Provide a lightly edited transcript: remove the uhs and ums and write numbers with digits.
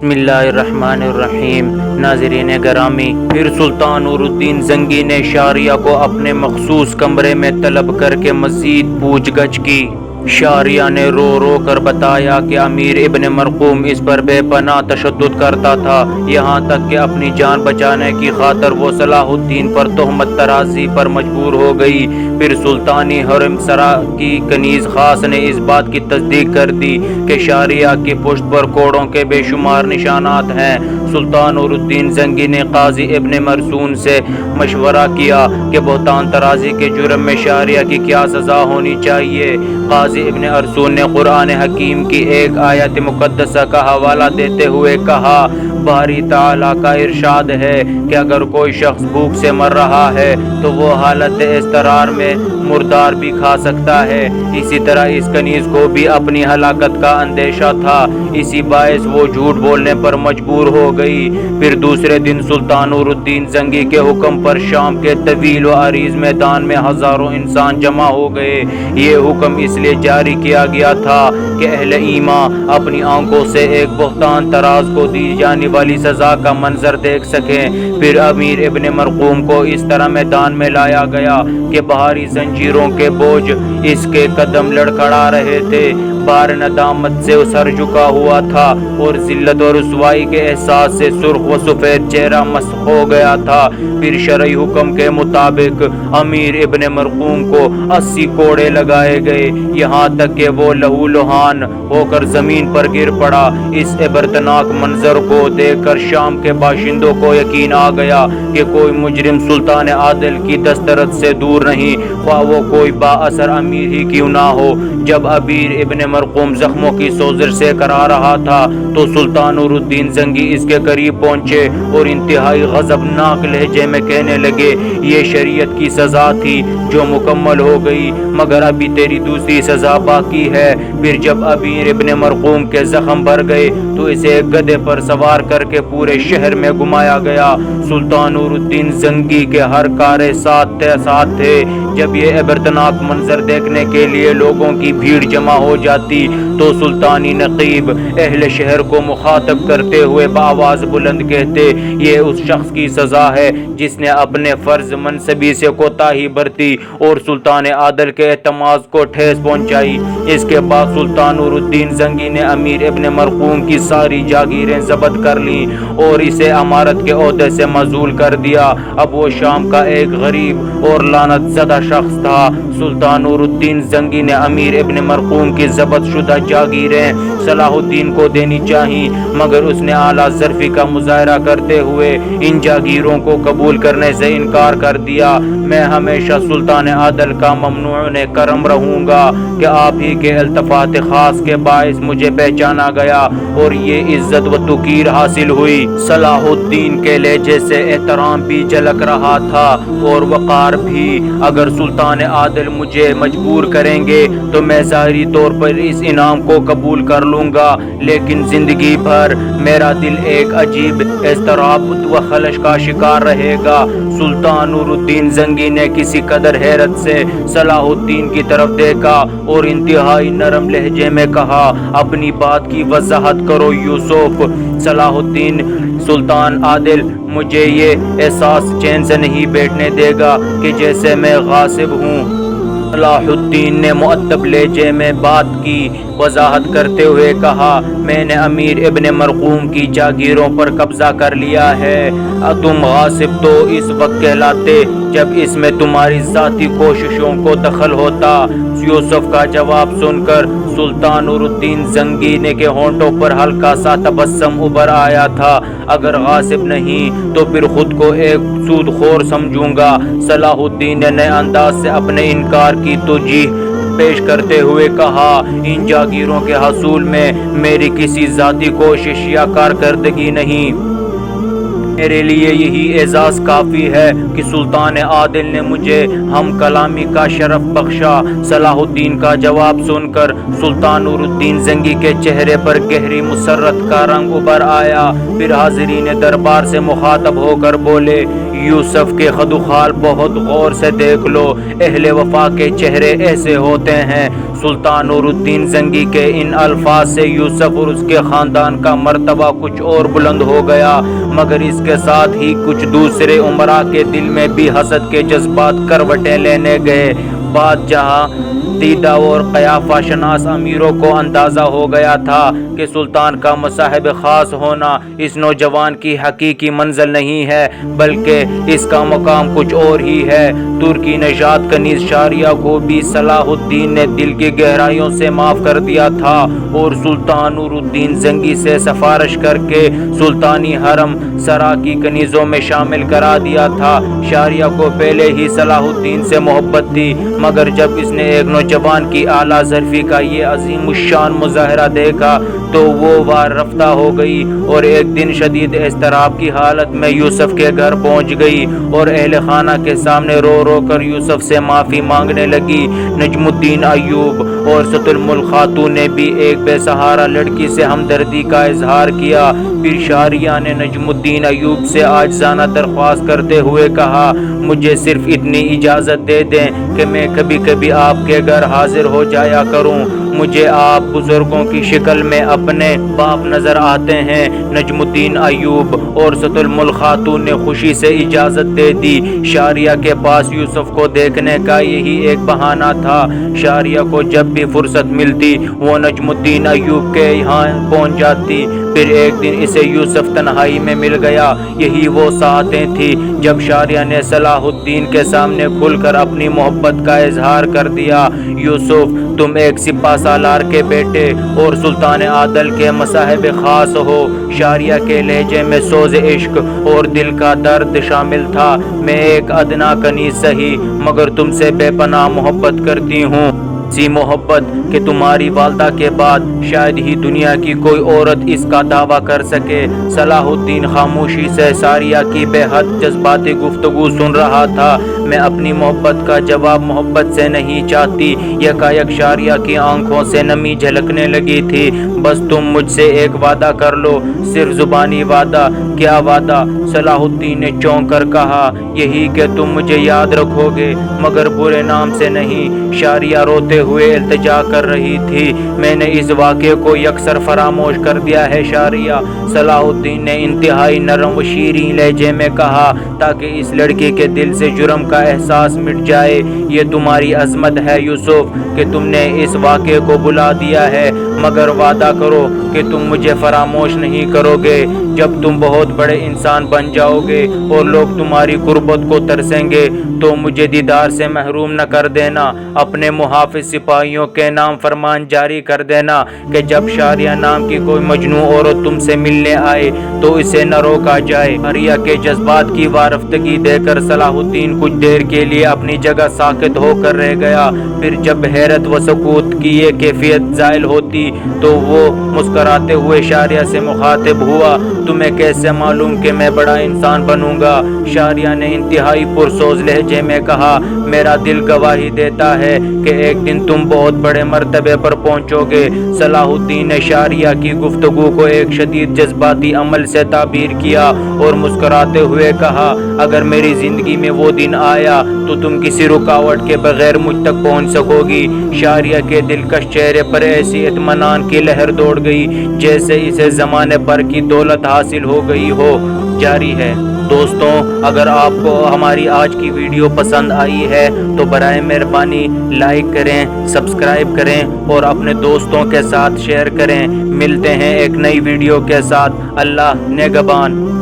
بسم اللہ الرحمن الرحیم۔ ناظرین گرامی، پھر سلطان نور الدین زنگی نے شاریہ کو اپنے مخصوص کمرے میں طلب کر کے مزید پوچھ گچھ کی۔ شاریہ نے رو رو کر بتایا کہ امیر ابن مرقوم اس پر بے پناہ تشدد کرتا تھا، یہاں تک کہ اپنی جان بچانے کی خاطر وہ صلاح الدین پر تہمت ترازی پر مجبور ہو گئی۔ پھر سلطانی حرم سرا کی کنیز خاص نے اس بات کی تصدیق کر دی کہ شاریہ کی پشت پر کوڑوں کے بے شمار نشانات ہیں۔ سلطان نور الدین زنگی نے قاضی ابن مرزون سے مشورہ کیا کہ بہتان ترازی کے جرم میں شاریہ کی کیا سزا ہونی چاہیے۔ قاضی ابن ارسون نے قرآن حکیم کی ایک آیت مقدسہ کا حوالہ دیتے ہوئے کہا، باری تعالیٰ کا ارشاد ہے کہ اگر کوئی شخص بھوک سے مر رہا ہے تو وہ حالت اضطرار میں مردار بھی کھا سکتا ہے۔ اسی طرح اس کنیز کو بھی اپنی ہلاکت کا اندیشہ تھا، اسی باعث وہ جھوٹ بولنے پر مجبور ہو گئی۔ پھر دوسرے دن سلطان نور الدین زنگی کے حکم پر شام کے طویل و عریض میدان میں ہزاروں انسان جمع ہو گئے۔ یہ حکم اس لیے جاری کیا گیا تھا کہ اہل ایمان اپنی آنکھوں سے ایک بہتان تراز کو دی جانے والی سزا کا منظر دیکھ سکیں۔ پھر امیر ابن مرقوم کو اس طرح میدان میں لایا گیا کہ بھاری زنجیروں کے بوجھ اس کے قدم لڑکھڑا رہے تھے، بار ندامت سے سر جھکا ہوا تھا اور ذلت و رسوائی کے احساس سے سرخ و سفید چہرہ مسخ ہو گیا تھا۔ پھر شرعی حکم کے مطابق امیر ابن مرقوم کو 80 کوڑے لگائے گئے، یہاں تک کہ وہ لہو لہان ہو کر زمین پر گر پڑا۔ اس عبرتناک منظر کو دیکھ کر شام کے باشندوں کو یقین آ گیا کہ کوئی مجرم سلطان عادل کی دسترس سے دور نہیں، خواہ وہ کوئی با اثر امیر ہی کیوں نہ ہو۔ جب امیر ابن مرقوم زخموں کی سوزش سے کرا رہا تھا تو سلطان نور الدین زنگی اس کے قریب پہنچے اور انتہائی غضبناک لہجے میں کہنے لگے، یہ شریعت کی سزا تھی جو مکمل ہو گئی، مگر ابھی تیری دوسری سزا باقی ہے۔ پھر جب امیر ابن مرقوم کے زخم بھر گئے تو اسے گدھے پر سوار کر کے پورے شہر میں گھمایا گیا۔ سلطان نور الدین زنگی کے ہر کارے ساتھ تھے۔ جب یہ عبرتناک منظر دیکھنے کے لیے لوگوں کی بھیڑ جمع ہو جاتی تو سلطانی نقیب اہل شہر کو مخاطب کرتے ہوئے بآواز بلند کہتے، یہ اس شخص کی سزا ہے جس نے اپنے فرض منصبی سے کوتاہی برتی اور سلطان عادل کے اعتماد کو ٹھیس پہنچائی۔ اس کے بعد سلطان نور الدین زنگی نے امیر ابن مرقوم کی ساری جاگیریں ضبط کر لیں اور اسے امارت کے عہدے سے معزول کر دیا۔ اب وہ شام کا ایک غریب اور لعنت زدہ شخص تھا۔ سلطان نور الدین زنگی نے امیر ابن مرقوم کی ضبط شدہ جاگیریں صلاح الدین کو دینی چاہییں، مگر اس نے اعلیٰ ظرفی کا مظاہرہ کرتے ہوئے ان جاگیروں کو قبول کرنے سے انکار کر دیا۔ میں ہمیشہ سلطان عادل کا ممنوع کرم رہوں گا کہ آپ ہی کے التفات خاص کے باعث مجھے پہچانا گیا اور یہ عزت و توقیر حاصل ہوئی۔ صلاح الدین کے لہجے سے احترام بھی جھلک رہا تھا اور وقار بھی۔ اگر سلطان عادل مجھے مجبور کریں گے تو میں ظاہری طور پر اس انعام کو قبول کر لوں گا، لیکن زندگی بھر میرا دل ایک عجیب اضطراب و خلش کا شکار رہے گا۔ سلطان نور الدین زنگی نے کسی قدر حیرت سے صلاح الدین کی طرف دیکھا اور انتہائی نرم لہجے میں کہا، اپنی بات کی وضاحت کرو یوسف۔ صلاح الدین، سلطان عادل مجھے یہ احساس چین سے نہیں بیٹھنے دے گا کہ جیسے میں غاصب ہوں۔ صلاح الدین نے مؤدب لہجے میں بات کی وضاحت کرتے ہوئے کہا، میں نے امیر ابن مرقوم کی جاگیروں پر قبضہ کر لیا ہے۔ تم غاصب تو اس وقت کہلاتے جب اس میں تمہاری ذاتی کوششوں کو دخل ہوتا۔ یوسف کا جواب سن کر سلطان نور الدین زنگی نے کے ہونٹوں پر ہلکا سا تبسم ابھر آیا تھا، اگر غاصب نہیں تو پھر خود کو ایک سود خور سمجھوں گا۔ صلاح الدین نے نئے انداز سے اپنے انکار کی توجیہ پیش کرتے ہوئے کہا، ان جاگیروں کے حصول میں میری کسی ذاتی کوشش یا کارکردگی نہیں، میرے لیے یہی اعزاز کافی ہے کہ سلطان عادل نے مجھے ہم کلامی کا شرف بخشا۔ صلاح الدین کا جواب سن کر سلطان نور الدین زنگی کے چہرے پر گہری مسرت کا رنگ ابھر آیا۔ پھر حاضرین دربار سے مخاطب ہو کر بولے، یوسف کے خدوخال بہت غور سے دیکھ لو، اہل وفا کے چہرے ایسے ہوتے ہیں۔ سلطان نور الدین زنگی کے ان الفاظ سے یوسف اور اس کے خاندان کا مرتبہ کچھ اور بلند ہو گیا، مگر اس کے ساتھ ہی کچھ دوسرے امراء کے دل میں بھی حسد کے جذبات کروٹیں لینے گئے۔ بات جہاں دیدہ اور قیافہ شناس امیروں کو اندازہ ہو گیا تھا کہ سلطان کا مصاحب خاص ہونا اس نوجوان کی حقیقی منزل نہیں ہے، بلکہ اس کا مقام کچھ اور ہی ہے۔ ترکی نژاد کنیز شاریہ کو بھی صلاح الدین نے دل کی گہرائیوں سے معاف کر دیا تھا اور سلطان نور الدین زنگی سے سفارش کر کے سلطانی حرم سرا کی کنیزوں میں شامل کرا دیا تھا۔ شاریہ کو پہلے ہی صلاح الدین سے محبت تھی، مگر جب اس نے ایک نوجوان کی اعلیٰ ظرفی کا یہ عظیم الشان مظاہرہ دیکھا تو وہ وار رفتہ ہو گئی اور ایک دن شدید اضطراب کی حالت میں یوسف کے گھر پہنچ گئی اور اہل خانہ کے سامنے رو رو کر یوسف سے معافی مانگنے لگی۔ نجم الدین ایوب اور ستلم الخاتون نے بھی ایک بے سہارا لڑکی سے ہمدردی کا اظہار کیا۔ پھر شاریہ نے نجم الدین ایوب سے عاجزانہ درخواست کرتے ہوئے کہا، مجھے صرف اتنی اجازت دے دیں کہ میں کبھی کبھی آپ کے گھر حاضر ہو جایا کروں۔ مجھے آپ بزرگوں کی شکل میں اپنے باپ نظر آتے ہیں۔ نجم الدین ایوب اور ستلم الخاتون نے خوشی سے اجازت دے دی۔ شاریہ کے پاس یوسف کو دیکھنے کا یہی ایک بہانہ تھا۔ شاریہ کو جب بھی فرصت ملتی وہ نجم الدین ایوب کے یہاں پہنچ جاتی۔ پھر ایک دن اسے یوسف تنہائی میں مل گیا۔ یہی وہ ساعتیں تھیں جب شاریہ نے صلاح الدین کے سامنے کھل کر اپنی محبت کا اظہار کر دیا۔ یوسف، تم ایک سپہ سالار کے بیٹے اور سلطان عادل کے مصاحب خاص ہو۔ شاریہ کے لہجے میں سوز عشق اور دل کا درد شامل تھا۔ میں ایک ادنا کنیز سہی مگر تم سے بے پناہ محبت کرتی ہوں، سی محبت کہ تمہاری والدہ کے بعد شاید ہی دنیا کی کوئی عورت اس کا دعویٰ کر سکے۔ صلاح الدین خاموشی سے شاریہ کی بے حد جذباتی گفتگو سن رہا تھا۔ میں اپنی محبت کا جواب محبت سے نہیں چاہتی۔ یکایک شاریہ کی آنکھوں سے نمی جھلکنے لگی تھی۔ بس تم مجھ سے ایک وعدہ کر لو، صرف زبانی وعدہ۔ کیا وعدہ؟ صلاح الدین نے چونک کر کہا، یہی کہ تم مجھے یاد رکھو گے مگر برے نام سے نہیں۔ شاریہ روتے ہوئے التجا کر رہی تھی، میں نے اس واقعے کو یکسر فراموش کر دیا ہے شاریہ۔ صلاح الدین نے انتہائی نرم و شیریں لہجے میں کہا، تاکہ اس لڑکی کے دل سے جرم کا احساس مٹ جائے۔ یہ تمہاری عظمت ہے یوسف کہ تم نے اس واقعے کو بلا دیا ہے، مگر وعدہ کرو کہ تم مجھے فراموش نہیں کرو گے۔ جب تم بہت بڑے انسان بن جاؤ گے اور لوگ تمہاری قربت کو ترسیں گے تو مجھے دیدار سے محروم نہ کر دینا۔ اپنے محافظ سپاہیوں کے نام فرمان جاری کر دینا کہ جب شاریہ نام کی کوئی مجنون عورت تم سے ملنے آئے تو اسے نہ روکا جائے۔ شاریہ کے جذبات کی وارفتگی دے کر صلاح الدین کچھ دیر کے لیے اپنی جگہ ساکت ہو کر رہ گیا۔ پھر جب حیرت و سکوت کی یہ کیفیت زائل ہوتی تو وہ مسکراتے ہوئے شاریہ سے مخاطب ہوا، تمہیں کیسے معلوم کہ میں بڑا انسان بنوں گا؟ شاریہ نے انتہائی پرسوز لہجے میں کہا، میرا دل گواہی دیتا ہے کہ ایک دن تم بہت بڑے مرتبے پر پہنچو گے۔ صلاح الدین نے شاریہ کی گفتگو کو ایک شدید جذباتی عمل سے تعبیر کیا اور مسکراتے ہوئے کہا، اگر میری زندگی میں وہ دن آیا تو تم کسی رکاوٹ کے بغیر مجھ تک پہنچ سکو گی۔ شاریہ کے دلکش چہرے پر ایسی اطمینان کی لہر دوڑ گئی جیسے اسے زمانے پر کی دولت حاصل ہو گئی ہو۔ جاری ہے۔ دوستوں، اگر آپ کو ہماری آج کی ویڈیو پسند آئی ہے تو برائے مہربانی لائک کریں، سبسکرائب کریں اور اپنے دوستوں کے ساتھ شیئر کریں۔ ملتے ہیں ایک نئی ویڈیو کے ساتھ۔ اللہ نگہبان۔